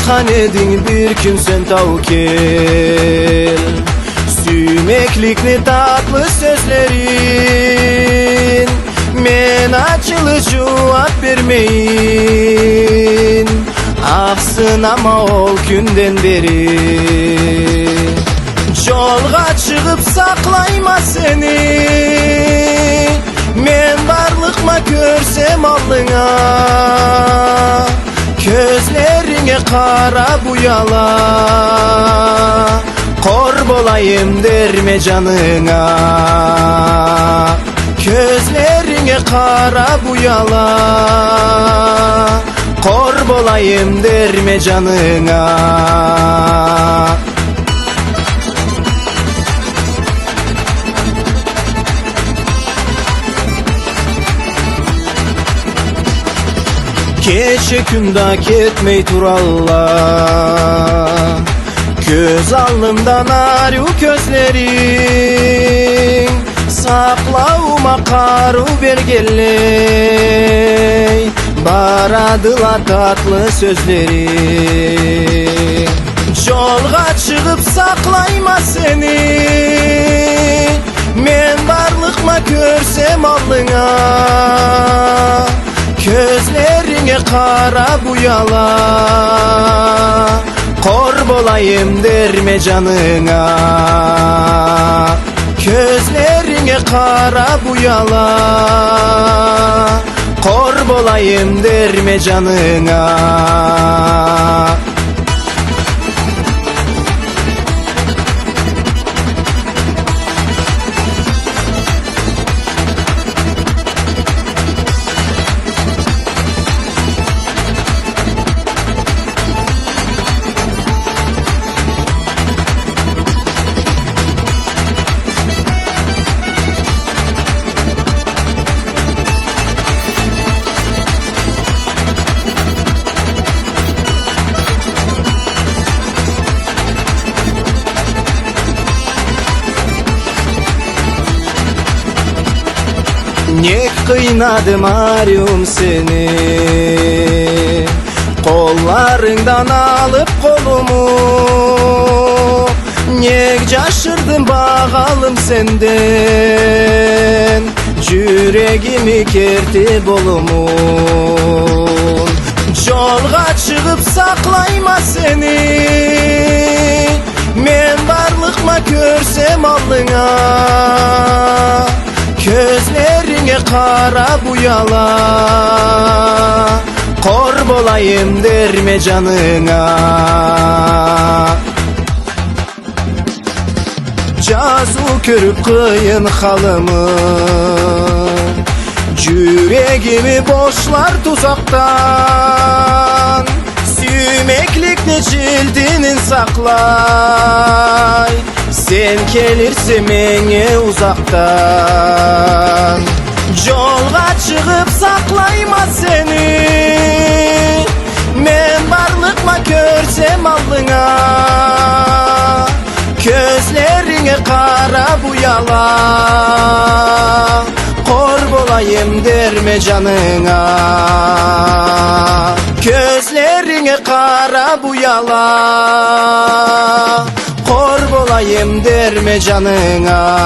Aytkan edin bir gün sen tavkel, süymeklikni tatlı sözlerin. Men açılı cevap vermeyin, aksın ama ol günden beri. Jolga çıkıp saklayma seni, men barlıkma görsem alına. Gözlerine kara buyala, kor bolayım derme canına. Gözlerine kara buyala, kor bolayım derme canına. Keşke kunda ketmey turalla, göz alnımdan arı gözlerin. Saklavuma karu bergeley, baradıla tatlı sözleri. Jolga çıkıp saklayma seni, men barlıkma görsem alına. Gözlerine kara buyala, kor bolayım derme canına. Gözlerine kara buyala, kor bolayım derme canına. Ne kıynadım arıyorum seni, kollarından alıp kolumu. Ne şaşırdım bakalım senden, yüreğimi kerti bolumun. Jolga çıkıp saklayma seni, men barlıkma görsem alına. Gözlerine kara buyala, kor bolayım derme canına. Cazu körüp kıyın halımı, yüreğimi boşlar tuzaktan. Süymeklikni cildinin saklay, sen gelirse mene uzaktan. Jolga çıkıp saklayma seni, men barlıkma görsem alına. Gözlerine kara buyala, kor bolayım derme canına. Gözlerine kara buyala, kor bolayım derme canına.